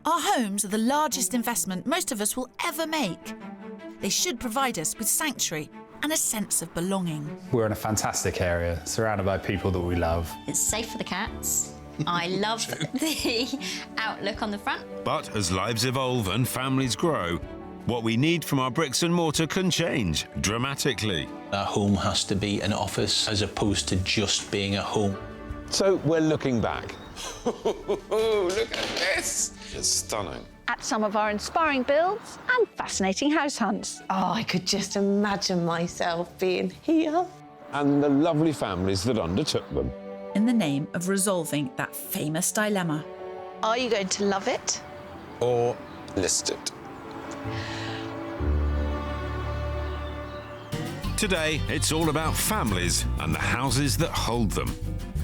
Our homes are the largest investment most of us will ever make. They should provide us with sanctuary and a sense of belonging. We're in a fantastic area, surrounded by people that we love. It's safe for the cats. I love the outlook on the front. But as lives evolve and families grow, what we need from our bricks and mortar can change dramatically. Our home has to be an office as opposed to just being a home. So we're looking back. Look at this! It's stunning. At some of our inspiring builds and fascinating house hunts. Oh, I could just imagine myself being here. And the lovely families that undertook them. In the name of resolving that famous dilemma. Are you going to love it? Or list it. Today, it's all about families and the houses that hold them.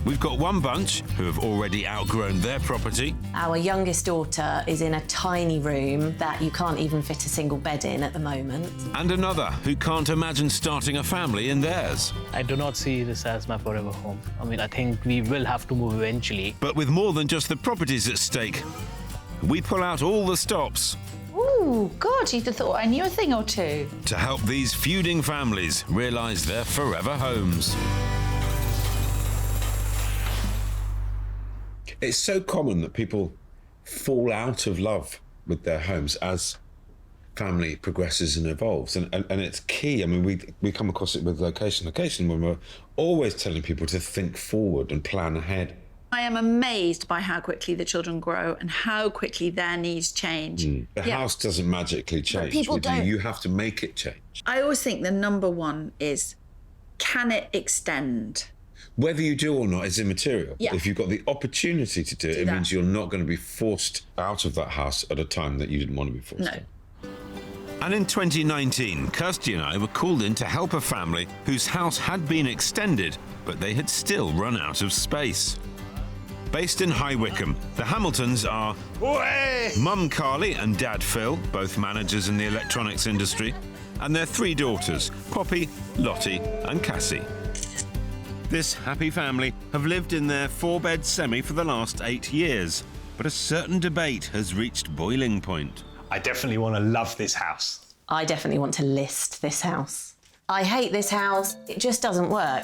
We've got one bunch who have already outgrown their property. Our youngest daughter is in a tiny room that you can't even fit a single bed in at the moment. And another who can't imagine starting a family in theirs. I do not see this as my forever home. I mean, I think we will have to move eventually. But with more than just the properties at stake, we pull out all the stops. Ooh, God, you'd have thought I knew a thing or two. To help these feuding families realise their forever homes. It's so common that people fall out of love with their homes as family progresses and evolves. And it's key. I mean, we come across it with location when we're always telling people to think forward and plan ahead. I am amazed by how quickly the children grow and how quickly their needs change. The house doesn't magically change. people don't. You have to make it change. I always think the number one is, can it extend? Whether you do or not is immaterial. Yeah. If you've got the opportunity to do it, it means you're not going to be forced out of that house at a time that you didn't want to be forced No. to. And in 2019, Kirsty and I were called in to help a family whose house had been extended, but they had still run out of space. Based in High Wycombe, the Hamiltons are Mum Carly and Dad Phil, both managers in the electronics industry, and their three daughters, Poppy, Lottie and Cassie. This happy family have lived in their 4-bed semi for the last 8 years, but a certain debate has reached boiling point. I definitely want to love this house. I definitely want to list this house. I hate this house. It just doesn't work.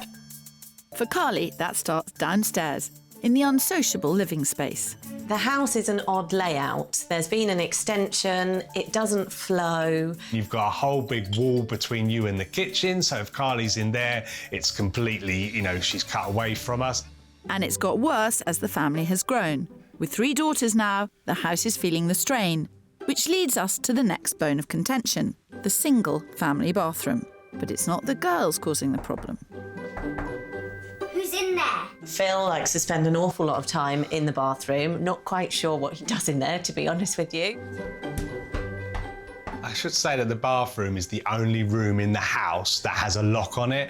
For Carly, that starts downstairs, in the unsociable living space. The house is an odd layout. There's been an extension, it doesn't flow. You've got a whole big wall between you and the kitchen, so if Carly's in there, it's completely, she's cut away from us. And it's got worse as the family has grown. With 3 daughters now, the house is feeling the strain, which leads us to the next bone of contention, the single family bathroom. But it's not the girls causing the problem. Who's in there? Phil likes to spend an awful lot of time in the bathroom. Not quite sure what he does in there, to be honest with you. I should say that the bathroom is the only room in the house that has a lock on it.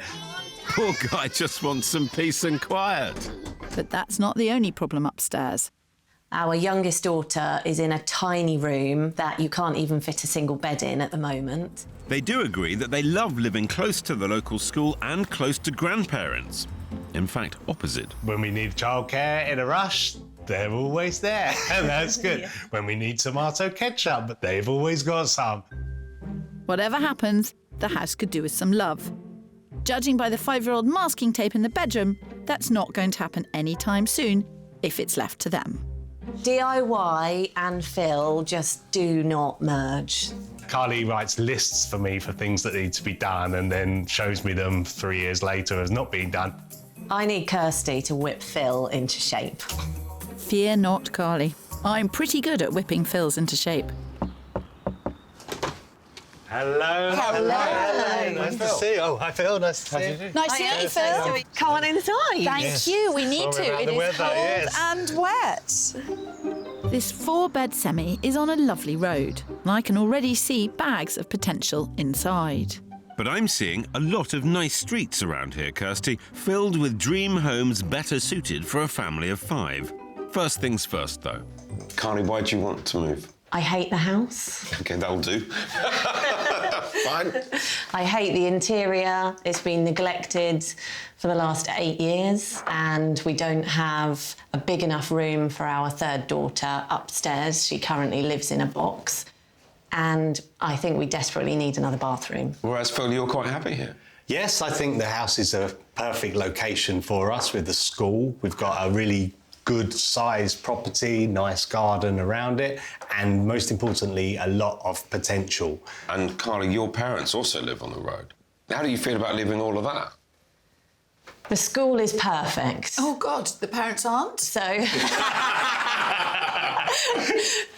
Poor guy just wants some peace and quiet. But that's not the only problem upstairs. Our youngest daughter is in a tiny room that you can't even fit a single bed in at the moment. They do agree that they love living close to the local school and close to grandparents. In fact, opposite. When we need childcare in a rush, they're always there, and that's good. Yeah. When we need tomato ketchup, they've always got some. Whatever happens, the house could do with some love. Judging by the 5-year-old masking tape in the bedroom, that's not going to happen anytime soon if it's left to them. DIY and Phil just do not merge. Carly writes lists for me for things that need to be done and then shows me them 3 years later as not being done. I need Kirsty to whip Phil into shape. Fear not, Carly. I'm pretty good at whipping Phil's into shape. Hello. Hello. Nice to see you. Oh, hi, Phil. Nice to see you. Nice to meet you, Phil. Come on inside. Thank you. We need to. It is cold and wet. This 4-bed semi is on a lovely road, and I can already see bags of potential inside. But I'm seeing a lot of nice streets around here, Kirsty, filled with dream homes better suited for a family of 5. First things first, though. Carly, why do you want to move? I hate the house. OK, that'll do. Fine. I hate the interior. It's been neglected for the last 8 years, and we don't have a big enough room for our third daughter upstairs. She currently lives in a box, and I think we desperately need another bathroom. Whereas, Phil, you're quite happy here. Yes, I think the house is a perfect location for us with the school. We've got a really good sized property, nice garden around it, and most importantly, a lot of potential. And Carly, your parents also live on the road. How do you feel about leaving all of that? The school is perfect. Oh, God, the parents aren't? So...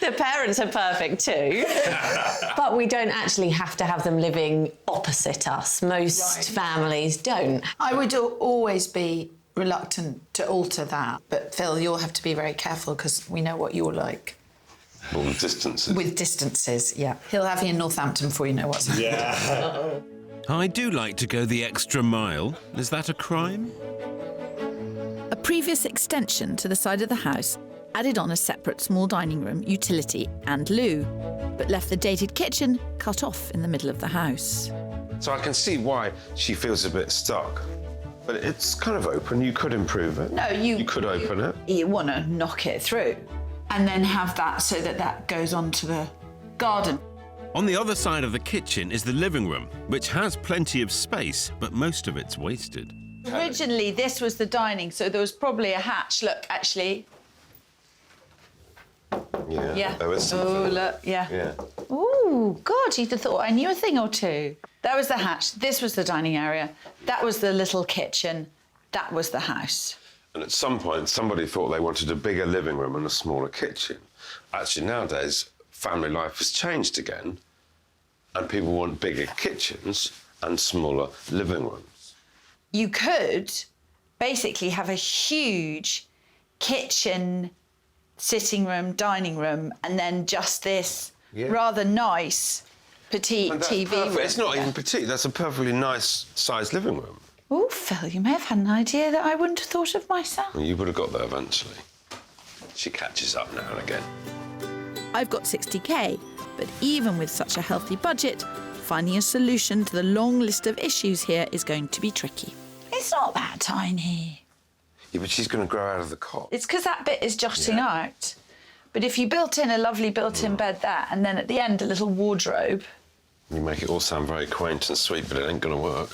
The parents are perfect too, but we don't actually have to have them living opposite us. Most families don't. I would always be reluctant to alter that, but Phil, you'll have to be very careful because we know what you're like. Well, with distances. With distances, yeah. He'll have you in Northampton before you know what's happening. Yeah. I do like to go the extra mile. Is that a crime? A previous extension to the side of the house added on a separate small dining room, utility and loo, but left the dated kitchen cut off in the middle of the house. So I can see why she feels a bit stuck. But it's kind of open. You could improve it. No, You could open it. You want to knock it through and then have that so that that goes on to the garden. On the other side of the kitchen is the living room, which has plenty of space, but most of it's wasted. Originally, this was the dining, so there was probably a hatch. Look, actually. Yeah. There was something. Oh, look, yeah. Yeah. Oh, God, you'd have thought I knew a thing or two. That was the hatch. This was the dining area. That was the little kitchen. That was the house. And at some point, somebody thought they wanted a bigger living room and a smaller kitchen. Actually, nowadays, family life has changed again, and people want bigger kitchens and smaller living rooms. You could basically have a huge kitchen, sitting room, dining room, and then just this rather nice petite TV room. It's not even petite, that's a perfectly nice sized living room. Oh, Phil, you may have had an idea that I wouldn't have thought of myself. Well, you would have got there eventually. She catches up now and again. I've got 60k, but even with such a healthy budget, finding a solution to the long list of issues here is going to be tricky. It's not that tiny. Yeah, but she's going to grow out of the cot. It's because that bit is jutting out. But if you built in a lovely built-in bed there, and then at the end a little wardrobe... You make it all sound very quaint and sweet, but it ain't going to work.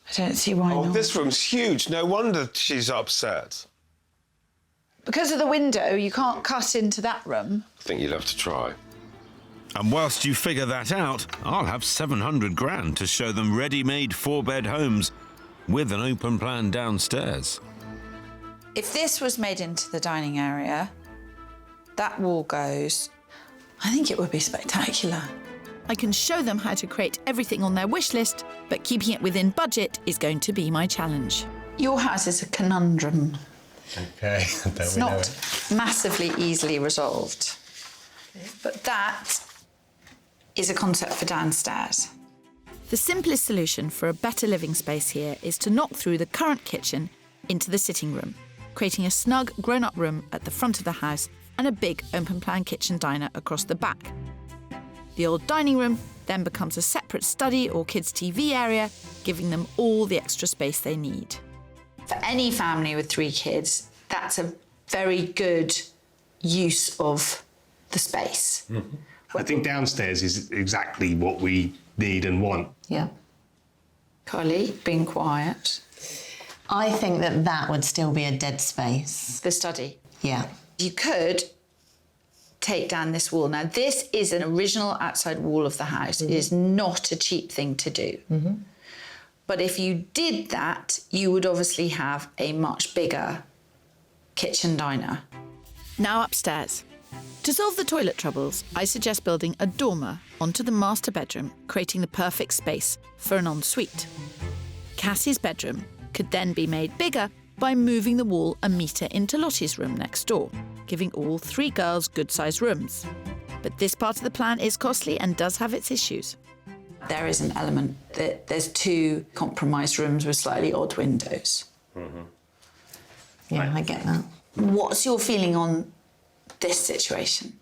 I don't see why not. Oh, this room's huge. No wonder she's upset. Because of the window, you can't cut into that room. I think you'll have to try. And whilst you figure that out, I'll have 700 grand to show them ready-made 4-bed homes with an open plan downstairs. If this was made into the dining area, that wall goes, I think it would be spectacular. I can show them how to create everything on their wish list, but keeping it within budget is going to be my challenge. Your house is a conundrum. Okay, It's not massively easily resolved. But that is a concept for downstairs. The simplest solution for a better living space here is to knock through the current kitchen into the sitting room, creating a snug grown-up room at the front of the house and a big open-plan kitchen diner across the back. The old dining room then becomes a separate study or kids' TV area, giving them all the extra space they need. For any family with 3 kids, that's a very good use of the space. I think downstairs is exactly what we need and want. Yeah. Carly, being quiet. I think that that would still be a dead space. The study. Yeah. You could take down this wall. Now, this is an original outside wall of the house. It is not a cheap thing to do. But if you did that, you would obviously have a much bigger kitchen diner. Now upstairs. To solve the toilet troubles, I suggest building a dormer onto the master bedroom, creating the perfect space for an ensuite. Cassie's bedroom could then be made bigger by moving the wall a metre into Lottie's room next door, giving all 3 girls good-sized rooms. But this part of the plan is costly and does have its issues. There is an element that there's 2 compromised rooms with slightly odd windows. Yeah, I get that. What's your feeling on this situation?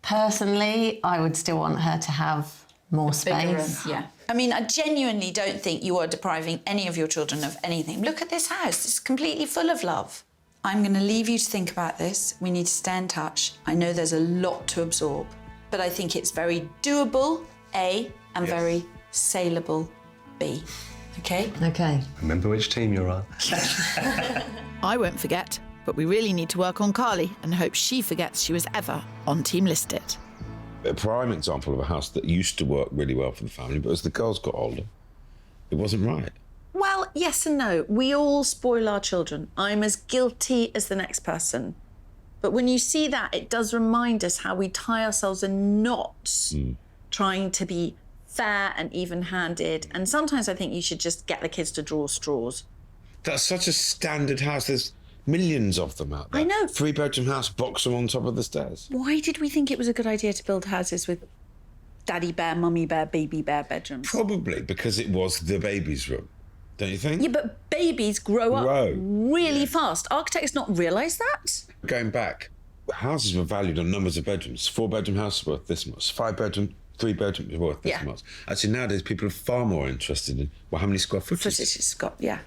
Personally, I would still want her to have More bigger room. space. Yeah. I mean, I genuinely don't think you are depriving any of your children of anything. Look at this house. It's completely full of love. I'm going to leave you to think about this. We need to stay in touch. I know there's a lot to absorb, but I think it's very doable, A, and very saleable, B. Okay? Okay. Remember which team you're on. I won't forget, but we really need to work on Carly and hope she forgets she was ever on Team Listed. A prime example of a house that used to work really well for the family, but as the girls got older, it wasn't right. Well, yes and no. We all spoil our children. I'm as guilty as the next person. But when you see that, it does remind us how we tie ourselves in knots trying to be fair and even-handed. And sometimes I think you should just get the kids to draw straws. That's such a standard house. There's millions of them out there. I know. 3-bedroom house, box them on top of the stairs. Why did we think it was a good idea to build houses with daddy bear, mummy bear, baby bear bedrooms? Probably because it was the baby's room, don't you think? Yeah, but babies grow up really fast. Architects not realise that? Going back, houses were valued on numbers of bedrooms. 4-bedroom house worth this much. 5-bedroom, 3-bedroom worth this much. Actually, nowadays people are far more interested in how many square footage. It's got, yeah.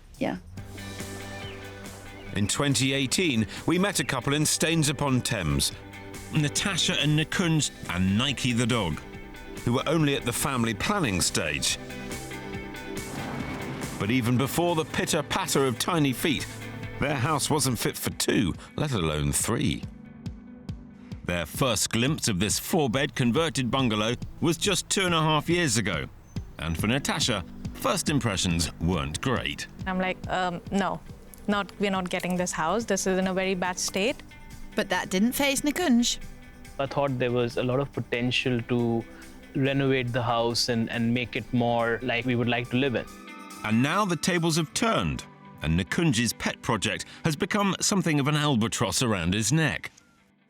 In 2018, we met a couple in Staines-upon-Thames, Natasha and Nikunj and Nike the dog, who were only at the family planning stage. But even before the pitter-patter of tiny feet, their house wasn't fit for 2, let alone 3. Their first glimpse of this 4-bed converted bungalow was just 2.5 years ago. And for Natasha, first impressions weren't great. I'm like, no, we're not getting this house. This is in a very bad state. But that didn't faze Nikunj. I thought there was a lot of potential to renovate the house and make it more like we would like to live in. And now the tables have turned, and Nikunj's pet project has become something of an albatross around his neck.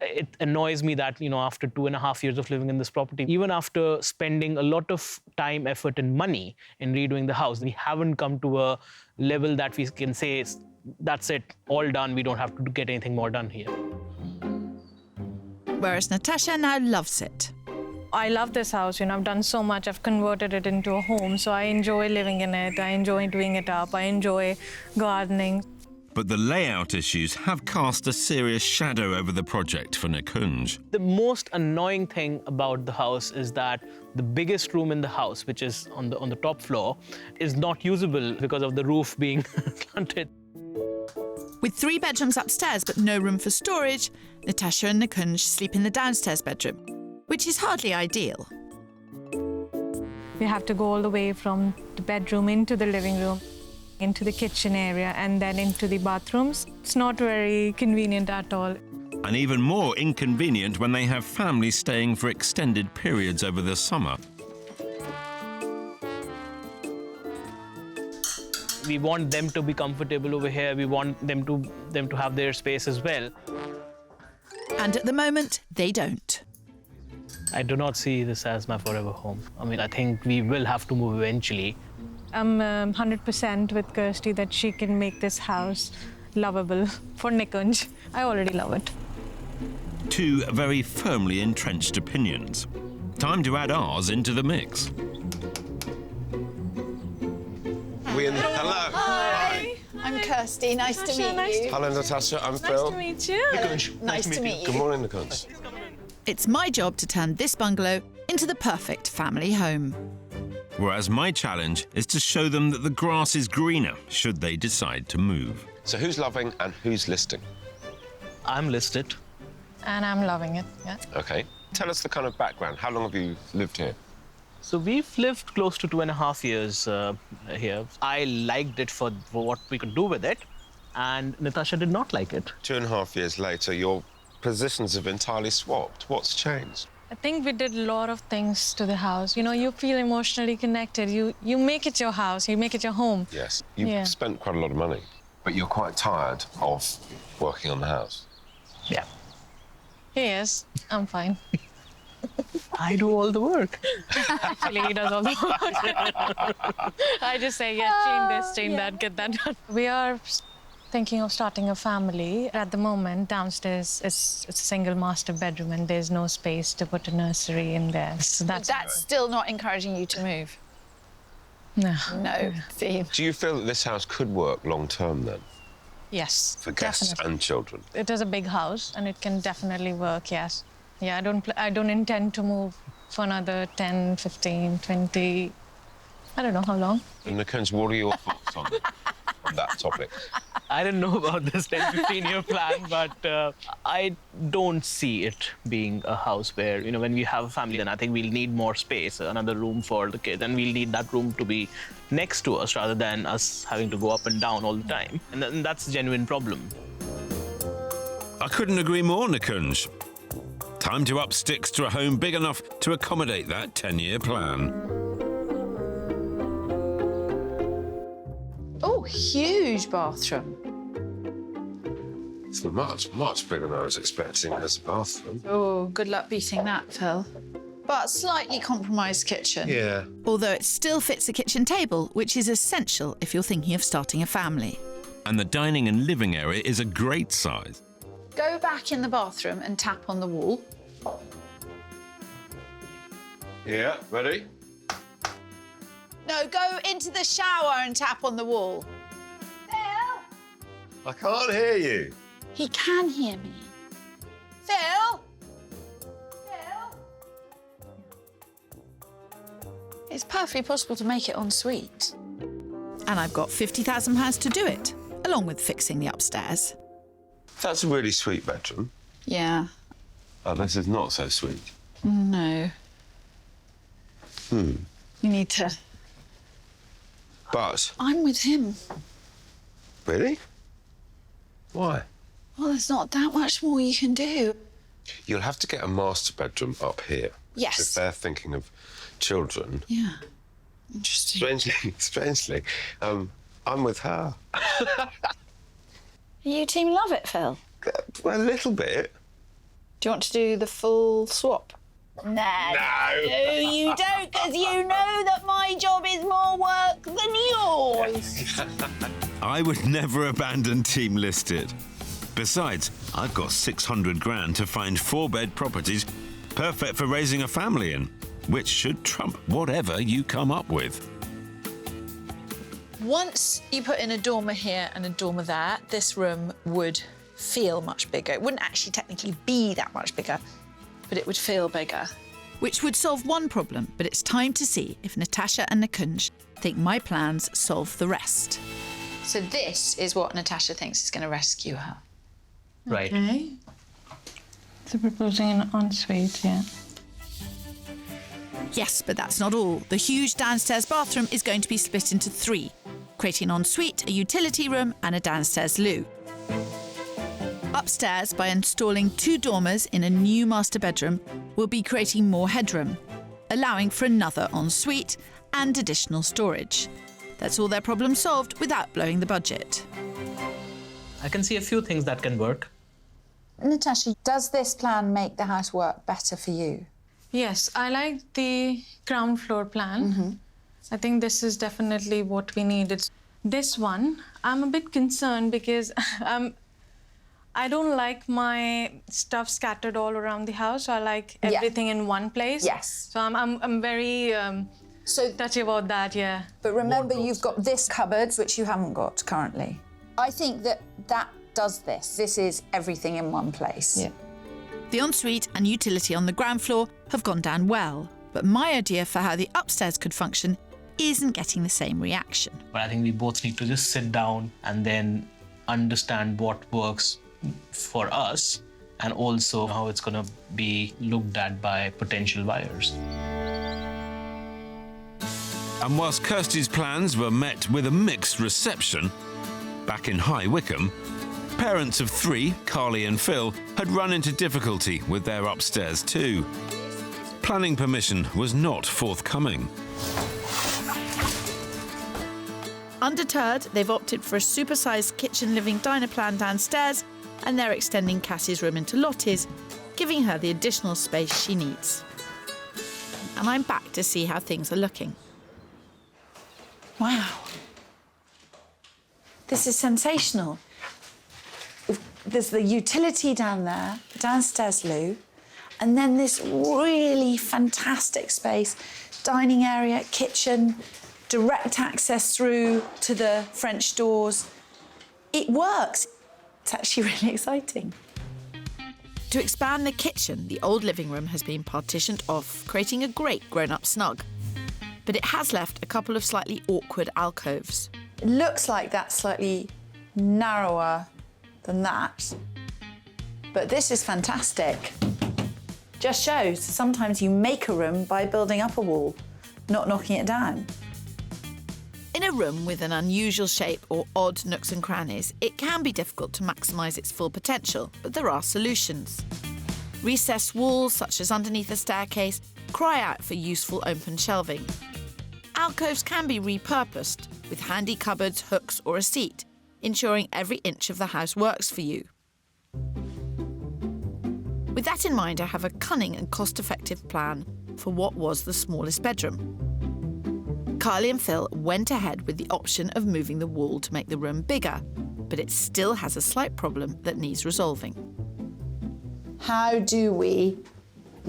It annoys me that, after 2.5 years of living in this property, even after spending a lot of time, effort and money in redoing the house, we haven't come to a level that we can say, that's it, all done, we don't have to get anything more done here. Whereas Natasha now loves it. I love this house, I've done so much, I've converted it into a home, so I enjoy living in it, I enjoy doing it up, I enjoy gardening. But the layout issues have cast a serious shadow over the project for Nikunj. The most annoying thing about the house is that the biggest room in the house, which is on the top floor, is not usable because of the roof being slanted. With 3 bedrooms upstairs but no room for storage, Natasha and Nikunj sleep in the downstairs bedroom, which is hardly ideal. We have to go all the way from the bedroom into the living room, into the kitchen area, and then into the bathrooms. It's not very convenient at all. And even more inconvenient when they have families staying for extended periods over the summer. We want them to be comfortable over here. We want them to have their space as well. And at the moment, they don't. I do not see this as my forever home. I think we will have to move eventually. I'm 100% with Kirsty that she can make this house lovable for Nikunj. I already love it. 2 very firmly entrenched opinions. Time to add ours into the mix. Hello. Hi. I'm Kirsty. Nice to meet you. Hello, Natasha. I'm Phil. Nice to meet you. Nice to meet you. Good morning, Nikunj. It's my job to turn this bungalow into the perfect family home. Whereas my challenge is to show them that the grass is greener should they decide to move. So who's loving and who's listing? I'm listed. And I'm loving it, yeah. OK. Tell us the kind of background. How long have you lived here? So we've lived close to 2.5 years here. I liked it for what we could do with it, and Natasha did not like it. 2.5 years later, your positions have entirely swapped. What's changed? I think we did a lot of things to the house. You feel emotionally connected. You make it your house, you make it your home. Yes, you've spent quite a lot of money, but you're quite tired of working on the house. Yeah. Yes, I'm fine. I do all the work. Actually, he does all the work. I just say, change this, change that, get that done. We are thinking of starting a family. At the moment, downstairs it's a single master bedroom and there's no space to put a nursery in there. So That's still not encouraging you to move? No. No. See? Do you feel that this house could work long term then? Yes, For guests definitely. and children? It is a big house and it can definitely work, yes. Yeah, I don't intend to move for another 10, 15, 20, I don't know how long. And Nikunj, what are your thoughts on that topic? I don't know about this 10, 15-year plan, but I don't see it being a house where, you know, when we have a family, then I think we'll need more space, another room for the kids, and we'll need that room to be next to us rather than us having to go up and down all the time. And that's a genuine problem. I couldn't agree more, Nikunj. Time to up sticks to a home big enough to accommodate that 10-year plan. Oh, huge bathroom. It's much bigger than I was expecting as a bathroom. Oh, good luck beating that, Phil. But slightly compromised kitchen. Yeah. Although it still fits a kitchen table, which is essential if you're thinking of starting a family. And the dining and living area is a great size. Go back in the bathroom and tap on the wall. Yeah, ready? No, go into the shower and tap on the wall. Phil! I can't hear you. He can hear me. Phil! It's perfectly possible to make it en suite. And I've got £50,000 to do it, along with fixing the upstairs. That's a really sweet bedroom. Yeah. Oh, this is not so sweet. No. You need to... But... I'm with him. Really? Why? Well, there's not that much more you can do. You'll have to get a master bedroom up here. Yes. If they're thinking of children. Yeah. Interesting. Strangely, I'm with her. You team love it, Phil? Well, a little bit. Do you want to do the full swap? No, you don't, because you know that my job is more work than yours. I would never abandon Team Listed. Besides, I've got 600 grand to find 4-bed properties perfect for raising a family in, which should trump whatever you come up with. Once you put in a dormer here and a dormer there, this room would feel much bigger. It wouldn't actually technically be that much bigger, but it would feel bigger. Which would solve one problem, but it's time to see if Natasha and Nikunj think my plans solve the rest. So this is what Natasha thinks is going to rescue her. Right. Okay. So proposing an ensuite, yeah. Yes, but that's not all. The huge downstairs bathroom is going to be split into 3, creating an ensuite, a utility room and a downstairs loo. Upstairs, by installing 2 dormers in a new master bedroom, we'll be creating more headroom, allowing for another ensuite and additional storage. That's all their problem solved without blowing the budget. I can see a few things that can work. Natasha, does this plan make the house work better for you? Yes, I like the ground floor plan. I think this is definitely what we need. It's this one, I'm a bit concerned because I don't like my stuff scattered all around the house. So I like everything in one place. Yes. So I'm very touchy about that, yeah. But remember, you've got this cupboard, which you haven't got currently. I think that does this. This is everything in one place. Yeah. The ensuite and utility on the ground floor have gone down well, but my idea for how the upstairs could function isn't getting the same reaction. But I think we both need to just sit down and then understand what works for us and also how it's going to be looked at by potential buyers. And whilst Kirsty's plans were met with a mixed reception, back in High Wycombe, parents of 3, Carly and Phil, had run into difficulty with their upstairs too. Planning permission was not forthcoming. Undeterred, they've opted for a supersized kitchen living diner plan downstairs, and they're extending Cassie's room into Lottie's, giving her the additional space she needs. And I'm back to see how things are looking. Wow. This is sensational. there's the utility down there, downstairs loo, and then this really fantastic space, dining area, kitchen, direct access through to the French doors. It works. It's actually really exciting. To expand the kitchen, the old living room has been partitioned off, creating a great grown-up snug. But it has left a couple of slightly awkward alcoves. It looks like that's slightly narrower than that, but this is fantastic. Just shows sometimes you make a room by building up a wall, not knocking it down. In a room with an unusual shape or odd nooks and crannies, it can be difficult to maximise its full potential, but there are solutions. Recessed walls, such as underneath a staircase, cry out for useful open shelving. Alcoves can be repurposed with handy cupboards, hooks or a seat, ensuring every inch of the house works for you. With that in mind, I have a cunning and cost-effective plan for what was the smallest bedroom. Kylie and Phil went ahead with the option of moving the wall to make the room bigger, but it still has a slight problem that needs resolving. How do we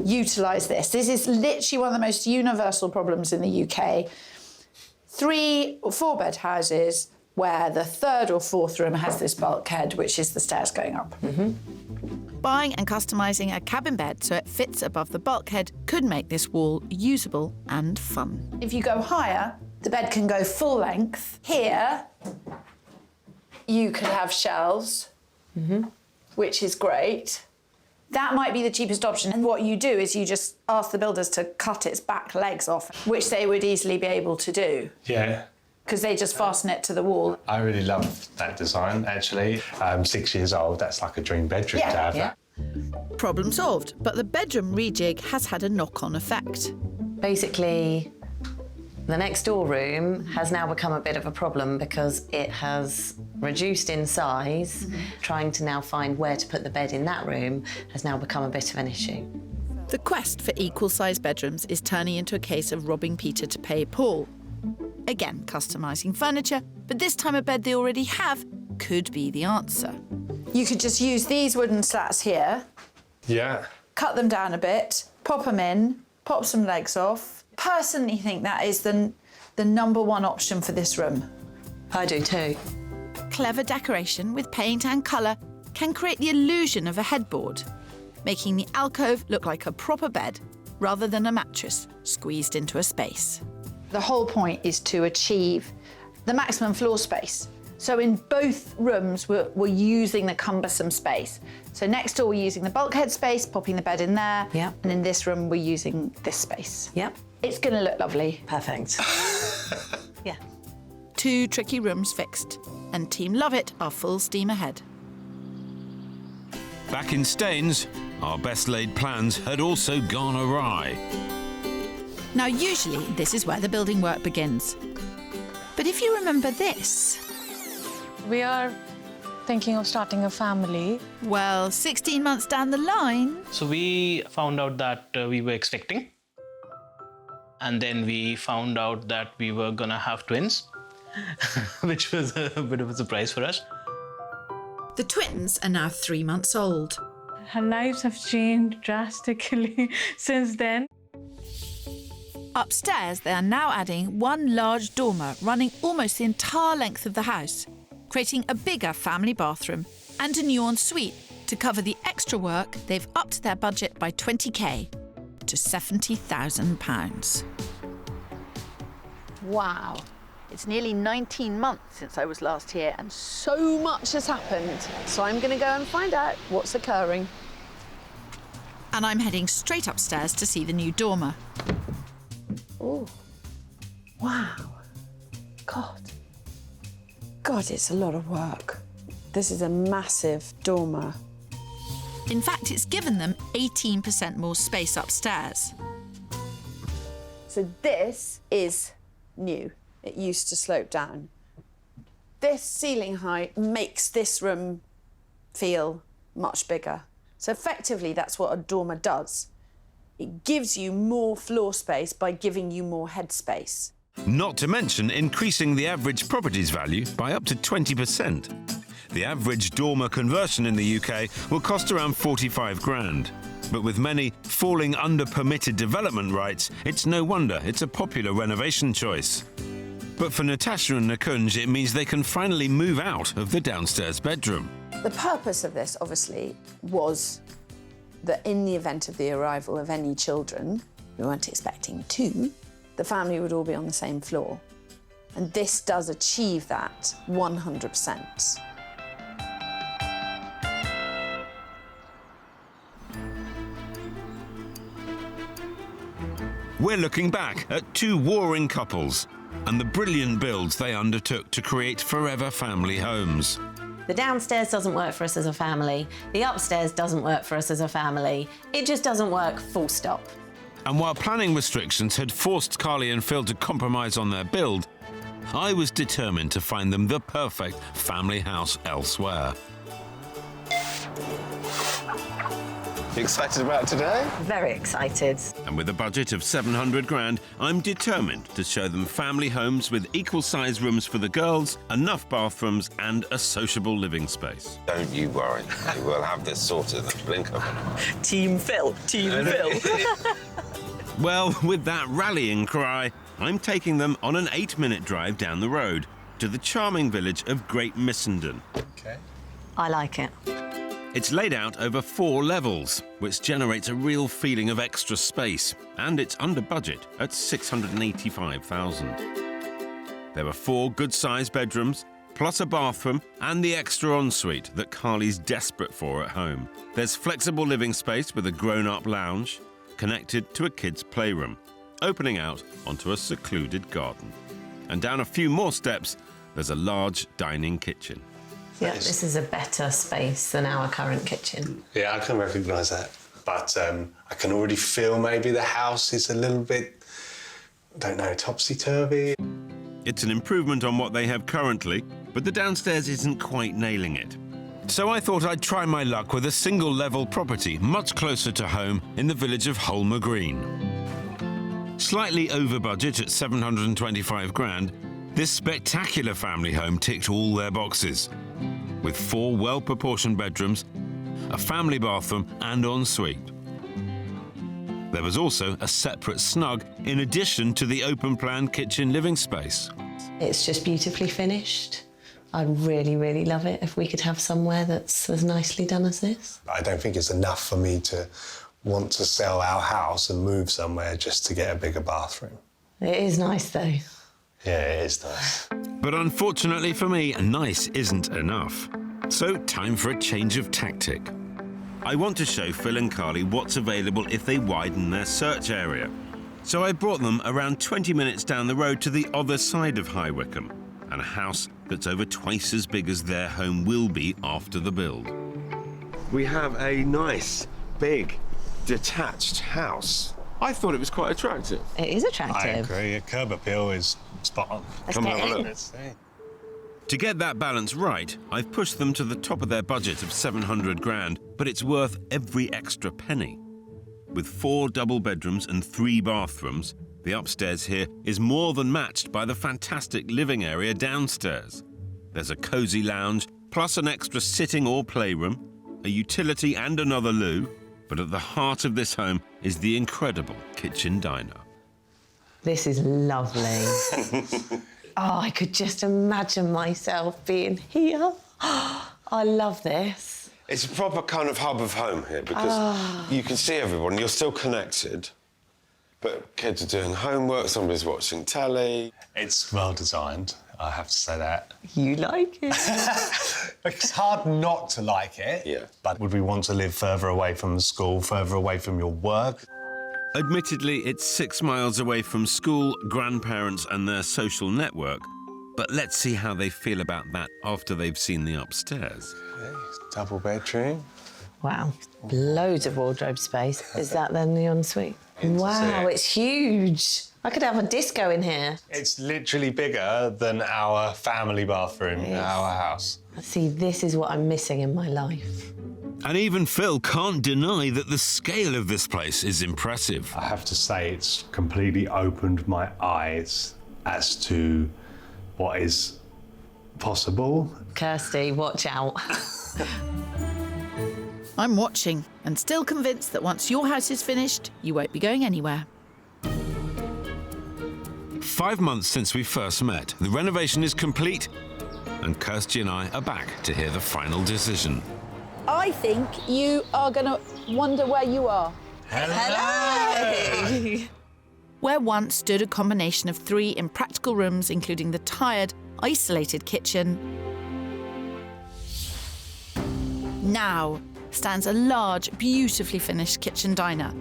utilise this? This is literally one of the most universal problems in the UK. 3 or 4 bed houses where the 3rd or 4th room has this bulkhead, which is the stairs going up. Buying and customising a cabin bed so it fits above the bulkhead could make this wall usable and fun. If you go higher, the bed can go full length. Here, you could have shelves, which is great. That might be the cheapest option. And what you do is you just ask the builders to cut its back legs off, which they would easily be able to do. Yeah. Because they just fasten it to the wall. I really love that design, actually. I'm 6 years old. That's like a dream bedroom to have that. Problem solved, but the bedroom rejig has had a knock-on effect. Basically, the next door room has now become a bit of a problem because it has reduced in size. Trying to now find where to put the bed in that room has now become a bit of an issue. The quest for equal-sized bedrooms is turning into a case of robbing Peter to pay Paul. Again, customising furniture, but this time a bed they already have could be the answer. You could just use these wooden slats here. Yeah. Cut them down a bit, pop them in, pop some legs off. Personally think that is the #1 option for this room. I do too. Clever decoration with paint and colour can create the illusion of a headboard, making the alcove look like a proper bed rather than a mattress squeezed into a space. The whole point is to achieve the maximum floor space. So in both rooms, we're using the cumbersome space. So next door, we're using the bulkhead space, popping the bed in there. Yeah. And in this room, we're using this space. Yep. It's going to look lovely. Perfect. Yeah. 2 tricky rooms fixed, and Team Love It are full steam ahead. Back in Staines, our best laid plans had also gone awry. Now, usually this is where the building work begins. But if you remember this... We are thinking of starting a family. Well, 16 months down the line... So we found out that we were expecting. And then we found out that we were gonna have twins, which was a bit of a surprise for us. The twins are now 3 months old. Our lives have changed drastically since then. Upstairs, they are now adding 1 large dormer running almost the entire length of the house, creating a bigger family bathroom and a new ensuite. To cover the extra work, they've upped their budget by 20k to £70,000. Wow. It's nearly 19 months since I was last here and so much has happened. So I'm going to go and find out what's occurring. And I'm heading straight upstairs to see the new dormer. Oh, wow. God, it's a lot of work. This is a massive dormer. In fact, it's given them 18% more space upstairs. So this is new. It used to slope down. This ceiling height makes this room feel much bigger. So effectively, that's what a dormer does. It gives you more floor space by giving you more head space. Not to mention increasing the average property's value by up to 20%. The average dormer conversion in the UK will cost around 45 grand. But with many falling under permitted development rights, it's no wonder it's a popular renovation choice. But for Natasha and Nikunj, it means they can finally move out of the downstairs bedroom. The purpose of this, obviously, was that in the event of the arrival of any children, we weren't expecting 2, the family would all be on the same floor. And this does achieve that 100%. We're looking back at 2 warring couples and the brilliant builds they undertook to create forever family homes. The downstairs doesn't work for us as a family. The upstairs doesn't work for us as a family. It just doesn't work, full stop. And while planning restrictions had forced Carly and Phil to compromise on their build, I was determined to find them the perfect family house elsewhere. You excited about today? Very excited. And with a budget of 700 grand, I'm determined to show them family homes with equal-sized rooms for the girls, enough bathrooms and a sociable living space. Don't you worry. We'll have this sorted in the blink of an eye. Team Phil, Team Phil. Well, with that rallying cry, I'm taking them on an 8-minute drive down the road to the charming village of Great Missenden. Okay. I like it. It's laid out over 4 levels, which generates a real feeling of extra space, and it's under budget at $685,000. There are 4 good-sized bedrooms, plus a bathroom and the extra ensuite that Carly's desperate for at home. There's flexible living space with a grown-up lounge, connected to a kid's playroom, opening out onto a secluded garden. And down a few more steps, there's a large dining kitchen. Yeah, this is a better space than our current kitchen. Yeah, I can recognise that. But I can already feel maybe the house is a little bit, I don't know, topsy-turvy. It's an improvement on what they have currently, but the downstairs isn't quite nailing it. So I thought I'd try my luck with a single-level property much closer to home in the village of Holmer Green. Slightly over budget at 725 grand, this spectacular family home ticked all their boxes, with 4 well-proportioned bedrooms, a family bathroom and ensuite. There was also a separate snug in addition to the open-plan kitchen living space. It's just beautifully finished. I'd really, really love it if we could have somewhere that's as nicely done as this. I don't think it's enough for me to want to sell our house and move somewhere just to get a bigger bathroom. It is nice, though. Yeah, it is nice. But unfortunately for me, nice isn't enough. So time for a change of tactic. I want to show Phil and Carly what's available if they widen their search area. So I brought them around 20 minutes down the road to the other side of High Wycombe, and a house that's over twice as big as their home will be after the build. We have a nice, big, detached house. I thought it was quite attractive. It is attractive. I agree. Curb appeal is spot on. Come and have a look. Let's see. To get that balance right, I've pushed them to the top of their budget of 700 grand, but it's worth every extra penny. With 4 double bedrooms and 3 bathrooms, the upstairs here is more than matched by the fantastic living area downstairs. There's a cosy lounge, plus an extra sitting or playroom, a utility and another loo, but at the heart of this home is the incredible kitchen diner. This is lovely. Oh, I could just imagine myself being here. I love this. It's a proper kind of hub of home here because you can see everyone, you're still connected, but kids are doing homework, somebody's watching telly. It's well designed, I have to say that. You like it? It's hard not to like it. Yeah. But would we want to live further away from the school, further away from your work? Admittedly, it's 6 miles away from school, grandparents and their social network, but let's see how they feel about that after they've seen the upstairs. Okay, double bedroom. Wow, loads of wardrobe space. Is that then the ensuite? Into Wow, it. it's huge. I could have a disco in here. It's literally bigger than our family bathroom in our house. See, this is what I'm missing in my life. And even Phil can't deny that the scale of this place is impressive. I have to say it's completely opened my eyes as to what is possible. Kirsty, watch out. I'm watching and still convinced that once your house is finished, you won't be going anywhere. 5 months since we first met, the renovation is complete, and Kirsty and I are back to hear the final decision. I think you are going to wonder where you are. Hello! Where once stood a combination of 3 impractical rooms, including the tired, isolated kitchen, now stands a large, beautifully finished kitchen diner.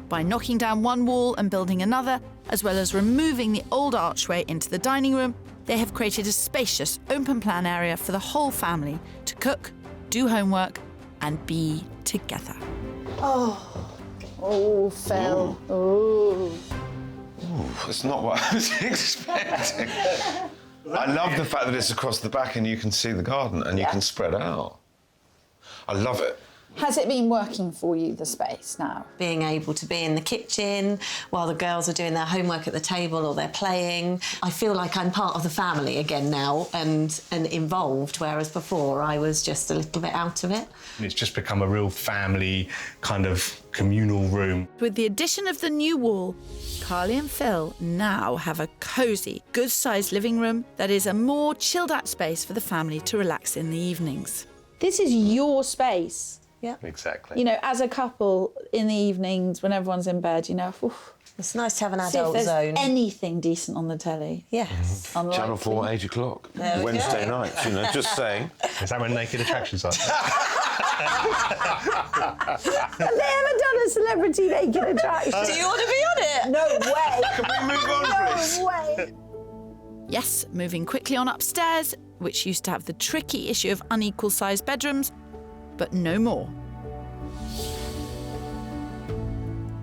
By knocking down one wall and building another, as well as removing the old archway into the dining room, they have created a spacious, open-plan area for the whole family to cook, do homework, and be together. Oh, Phil. Oh. That's not what I was expecting. I love the fact that it's across the back and you can see the garden and you can spread out. I love it. Has it been working for you, the space now? Being able to be in the kitchen while the girls are doing their homework at the table or they're playing. I feel like I'm part of the family again now and involved, whereas before I was just a little bit out of it. It's just become a real family kind of communal room. With the addition of the new wall, Carly and Phil now have a cosy, good-sized living room that is a more chilled-out space for the family to relax in the evenings. This is your space. Yeah. Exactly. You know, as a couple in the evenings when everyone's in bed, you know, it's nice to have an see if adult there's zone. Anything decent on the telly. Yes. Unlikely. Channel 4, 8 o'clock. There we Wednesday go. nights, you know, just saying. Is that when Naked Attractions are? Have they ever done a celebrity naked attraction? Do you want to be on it? No way. Can we move on, please? No way. Yes, moving quickly on upstairs, which used to have the tricky issue of unequal-sized bedrooms, but no more.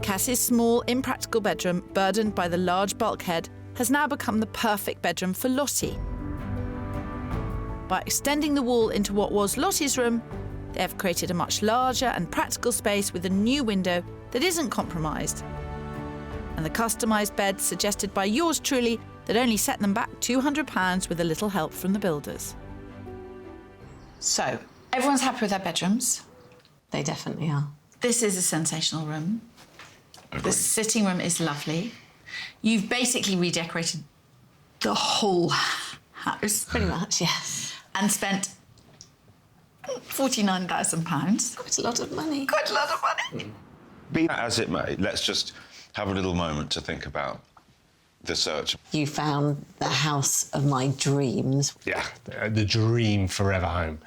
Cass's small, impractical bedroom, burdened by the large bulkhead, has now become the perfect bedroom for Lottie. By extending the wall into what was Lottie's room, they have created a much larger and practical space with a new window that isn't compromised. And the customised bed suggested by yours truly that only set them back £200 with a little help from the builders. So, everyone's happy with their bedrooms. They definitely are. This is a sensational room. The sitting room is lovely. You've basically redecorated the whole house. Pretty much, yes. And spent £49,000. Quite a lot of money. Quite a lot of money. Be that as it may, let's just have a little moment to think about the search. You found the house of my dreams. Yeah, the dream forever home.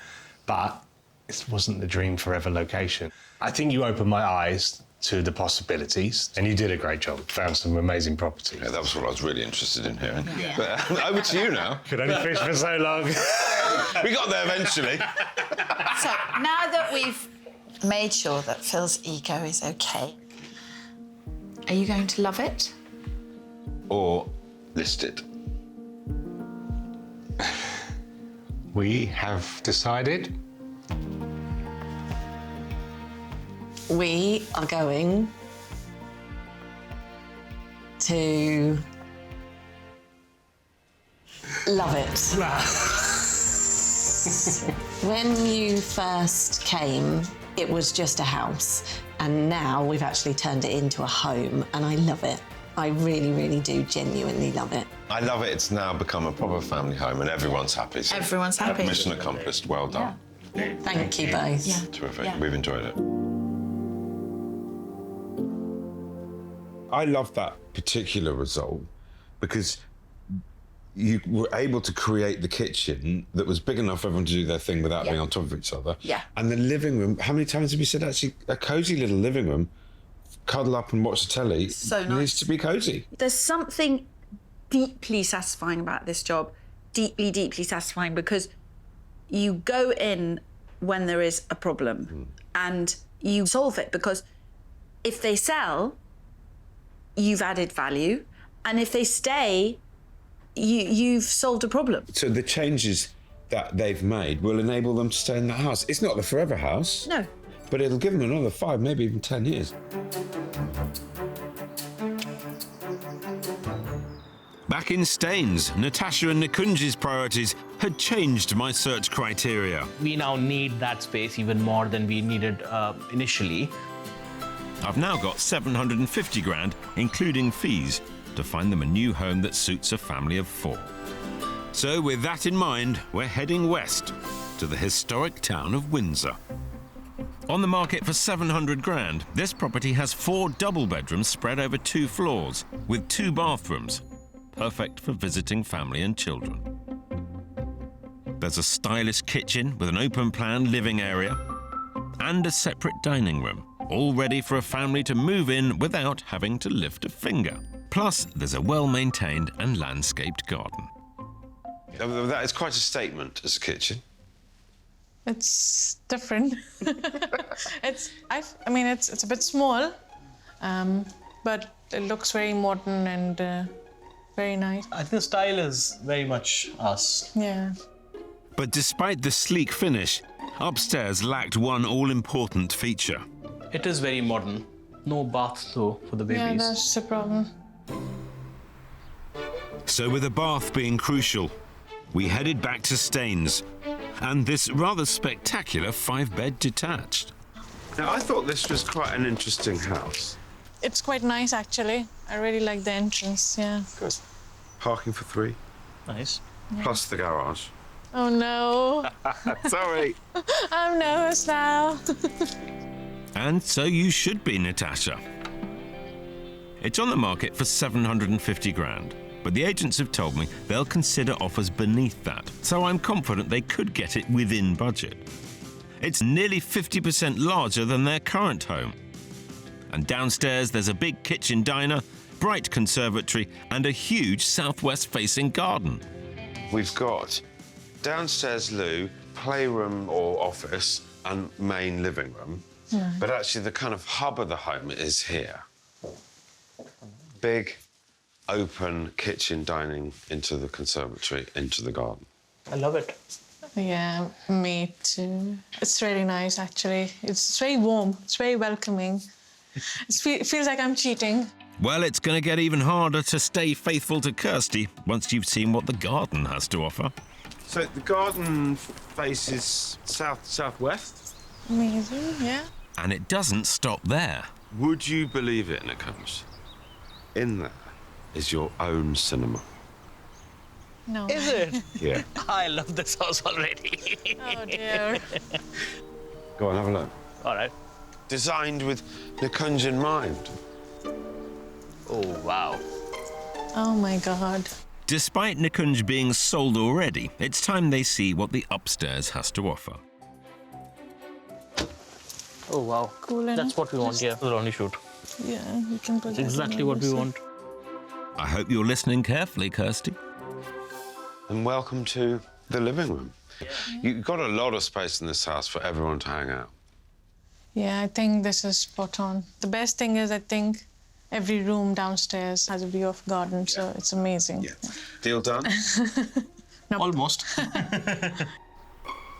But it wasn't the dream forever location. I think you opened my eyes to the possibilities, and you did a great job. Found some amazing properties. Yeah, that was what I was really interested in hearing. Yeah. But, over to you now. Could only fish for so long. We got there eventually. So, now that we've made sure that Phil's ego is okay, are you going to love it? Or list it. We have decided. We are going to love it. When you first came, it was just a house, and now we've actually turned it into a home, and I love it. I really, really do genuinely love it. I love it. It's now become a proper family home and everyone's happy. So Everyone's happy. Mission accomplished. Well done. Thank you both. Yeah. Terrific. Yeah. We've enjoyed it. I love that particular result because you were able to create the kitchen that was big enough for everyone to do their thing without being on top of each other. Yeah. And the living room, how many times have you said actually a cosy little living room, cuddle up and watch the telly, So nice. needs to be cosy. There's something deeply satisfying about this job, deeply, deeply satisfying, because you go in when there is a problem and you solve it, because if they sell, you've added value, and if they stay, you've solved a problem. So the changes that they've made will enable them to stay in that house. It's not the forever house. No. But it'll give them another 5, maybe even 10 years. Back in Staines, Natasha and Nikunj's priorities had changed my search criteria. We now need that space even more than we needed initially. I've now got 750 grand, including fees, to find them a new home that suits a family of 4. So with that in mind, we're heading west to the historic town of Windsor. On the market for 700 grand, this property has 4 double bedrooms spread over 2 floors with 2 bathrooms. Perfect for visiting family and children. There's a stylish kitchen with an open-plan living area and a separate dining room, all ready for a family to move in without having to lift a finger. Plus, there's a well-maintained and landscaped garden. That is quite a statement as a kitchen. It's different. I mean, it's a bit small, but it looks very modern and very nice. I think the style is very much us. Yeah. But despite the sleek finish, upstairs lacked one all-important feature. It is very modern. No bath though for the babies. Yeah, that's the problem. So with a bath being crucial, we headed back to Staines and this rather spectacular 5-bed detached. Now, I thought this was quite an interesting house. It's quite nice, actually. I really like the entrance, yeah. Good. Parking for 3. Nice. Yeah. Plus the garage. Oh, no. Sorry. I'm nervous now. And so you should be, Natasha. It's on the market for 750 grand, but the agents have told me they'll consider offers beneath that, so I'm confident they could get it within budget. It's nearly 50% larger than their current home. And downstairs there's a big kitchen diner, bright conservatory, and a huge southwest-facing garden. We've got downstairs loo, playroom or office, and main living room. Nice. But actually the kind of hub of the home is here. Big, open kitchen dining into the conservatory, into the garden. I love it. Yeah, me too. It's really nice, actually. It's very warm. It's very welcoming. It feels like I'm cheating. Well, it's going to get even harder to stay faithful to Kirsty once you've seen what the garden has to offer. So the garden faces southwest. Amazing, yeah. And it doesn't stop there. Would you believe it, Nikunj? In there is your own cinema. No. Is it? Yeah. I love this house already. Oh, dear. Go on, have a look. All right. Designed with Nikunj in mind. Oh, wow. Oh, my God. Despite Nikunj being sold already, it's time they see what the upstairs has to offer. Oh, wow. Cool, innit? That's what we want, yeah. We'll only shoot. Yeah, you can put That's exactly what we want. I hope you're listening carefully, Kirsty. And welcome to the living room. You've got a lot of space in this house for everyone to hang out. Yeah, I think this is spot on. The best thing is, I think, every room downstairs has a view of garden, so it's amazing. Yeah. Deal done? Nope. Almost.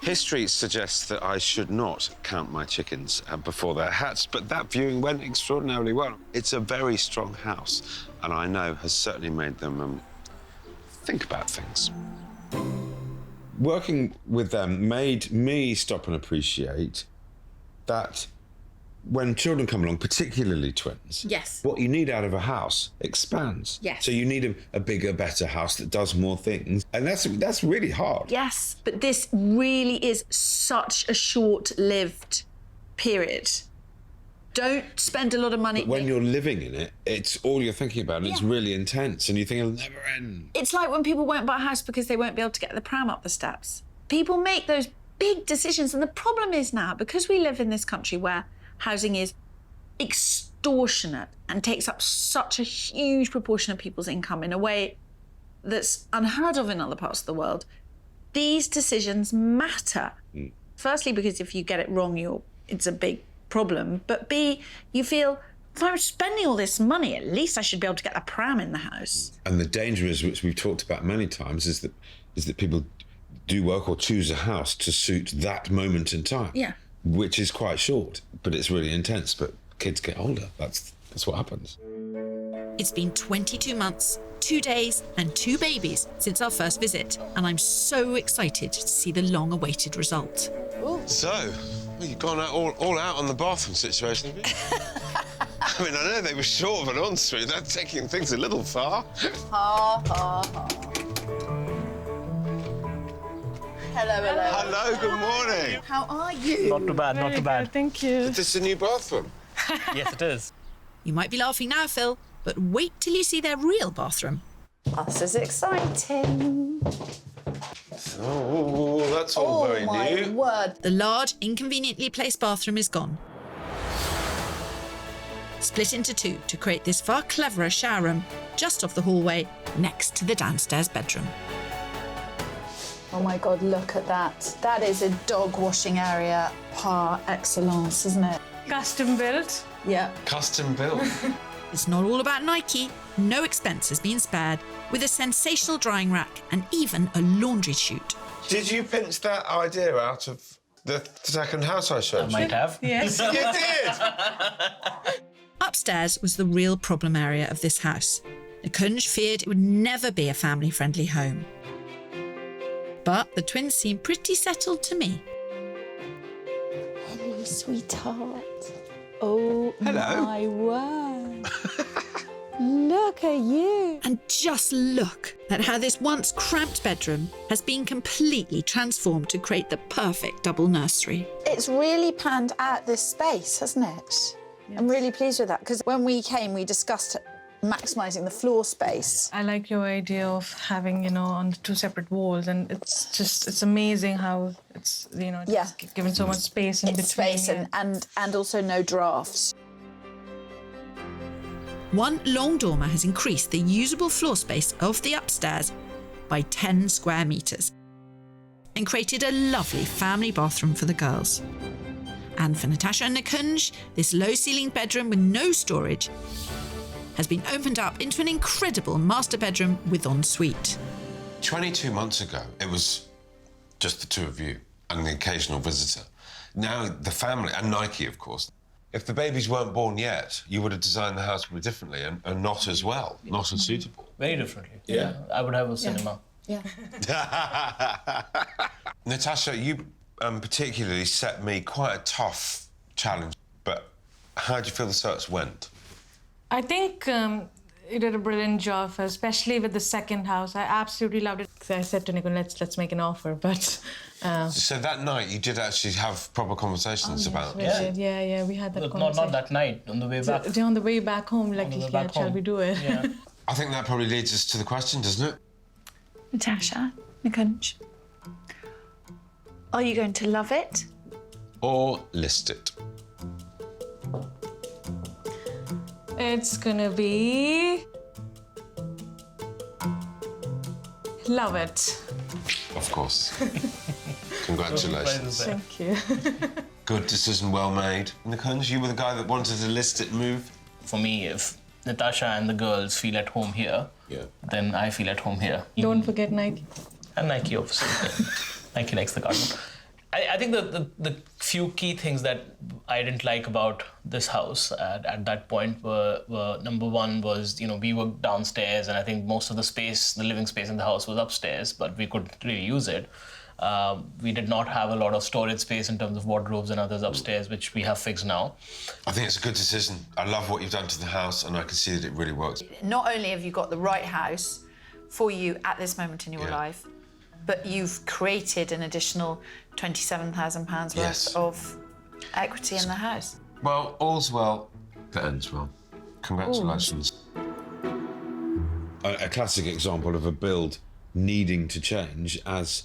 History suggests that I should not count my chickens before they're hatched, but that viewing went extraordinarily well. It's a very strong house, and I know has certainly made them think about things. Working with them made me stop and appreciate that when children come along, particularly twins, Yes. what you need out of a house expands. Yes. So you need a bigger, better house that does more things, and that's really hard. Yes, but this really is such a short-lived period. Don't spend a lot of money. But when you're living in it, it's all you're thinking about, and it's really intense, and you think it'll never end. It's like when people won't buy a house because they won't be able to get the pram up the steps. People make those big decisions, and the problem is now, because we live in this country where housing is extortionate and takes up such a huge proportion of people's income in a way that's unheard of in other parts of the world, these decisions matter. Firstly, because if you get it wrong, it's a big problem. But B, you feel, if I'm spending all this money, at least I should be able to get a pram in the house. And the danger is, which we've talked about many times, is that people do work or choose a house to suit that moment in time. Yeah. Which is quite short, but it's really intense. But kids get older. That's what happens. It's been 22 months, 2 days and 2 babies since our first visit, and I'm so excited to see the long-awaited result. So, you've gone all out on the bathroom situation, have you? I mean, I know they were short of an ensuite. That's taking things a little far. Ha, ha, ha. Hello. Hello, good morning. How are you? Not too bad, not too bad. Thank you. Is this a new bathroom? Yes, it is. You might be laughing now, Phil, but wait till you see their real bathroom. This is exciting. Oh, that's all very my new. word. The large, inconveniently placed bathroom is gone. Split into 2 to create this far cleverer shower room just off the hallway next to the downstairs bedroom. Oh my God, look at that. That is a dog washing area par excellence, isn't it? Custom built. Yeah. Custom built. It's not all about Nike. No expense has been spared, with a sensational drying rack and even a laundry chute. Did you pinch that idea out of the second house I showed you? Might have. Yes. You did! Upstairs was the real problem area of this house. Nikunj feared it would never be a family-friendly home. But the twins seemed pretty settled to me. Hello, sweetheart. Oh, Hello. my word. Look at you. And just look at how this once cramped bedroom has been completely transformed to create the perfect double nursery. It's really planned out this space, hasn't it? Yes. I'm really pleased with that, because when we came, we discussed maximising the floor space. I like your idea of having, on the 2 separate walls, and it's amazing how it's, it's given so much space in between. Space and also no drafts. One long dormer has increased the usable floor space of the upstairs by 10 square metres and created a lovely family bathroom for the girls. And for Natasha and Nikunj, this low-ceilinged bedroom with no storage has been opened up into an incredible master bedroom with ensuite. 22 months ago, it was just the 2 of you and the occasional visitor. Now, the family, and Nike, of course. If the babies weren't born yet, you would have designed the house probably differently and not as well, not as suitable. Very differently. Yeah. I would have a cinema. Yeah. Natasha, you particularly set me quite a tough challenge, but how do you feel the search went? I think you did a brilliant job, especially with the second house. I absolutely loved it. I said to Nikunj, let's make an offer, but... So that night, you did actually have proper conversations about it? Yeah, we had that conversation. Not that night, on the way back. So, on the way back home, shall we do it? Yeah. I think that probably leads us to the question, doesn't it? Natasha, Nikunj, are you going to love it? Or list it? It's gonna be... Love it. Of course. Congratulations. Thank you. Good decision, well made. Nikunj, you were the guy that wanted to list it move? For me, if Natasha and the girls feel at home here, then I feel at home here. Don't forget Nike. And Nike, obviously. Nike likes the garden. I think the few key things that I didn't like about this house at that point were number one was, we were downstairs, and I think most of the space, the living space in the house was upstairs, but we couldn't really use it. We did not have a lot of storage space in terms of wardrobes and others upstairs, which we have fixed now. I think it's a good decision. I love what you've done to the house, and I can see that it really works. Not only have you got the right house for you at this moment in your life, but you've created an additional £27,000 worth of equity in the house. Well, all's well that ends well. Congratulations. A classic example of a build needing to change as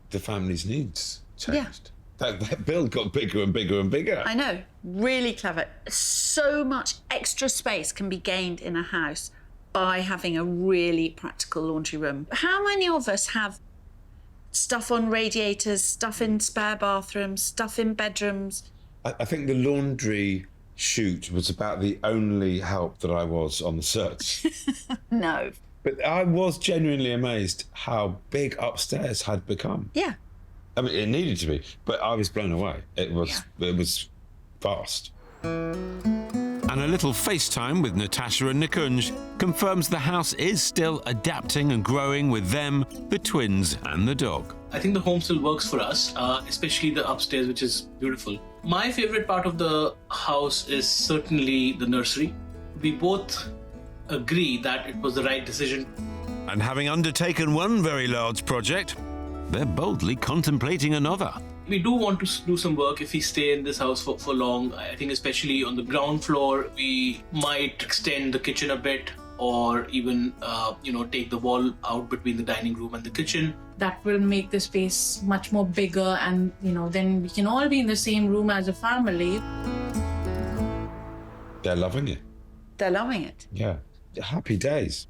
the family's needs changed. That build got bigger and bigger and bigger. I know, really clever. So much extra space can be gained in a house by having a really practical laundry room. How many of us have stuff on radiators, stuff in spare bathrooms, stuff in bedrooms? I think the laundry chute was about the only help that I was on the search. No. But I was genuinely amazed how big upstairs had become. Yeah. I mean, it needed to be, but I was blown away. It was vast. And And a little FaceTime with Natasha and Nikunj confirms the house is still adapting and growing with them, the twins and the dog. I think the home still works for us, especially the upstairs, which is beautiful. My favorite part of the house is certainly the nursery. We both agree that it was the right decision. And having undertaken one very large project, they're boldly contemplating another. We do want to do some work if we stay in this house for long. I think especially on the ground floor, we might extend the kitchen a bit, or even, take the wall out between the dining room and the kitchen. That will make the space much more bigger, and then we can all be in the same room as a family. They're loving it. They're loving it. Yeah. Happy days.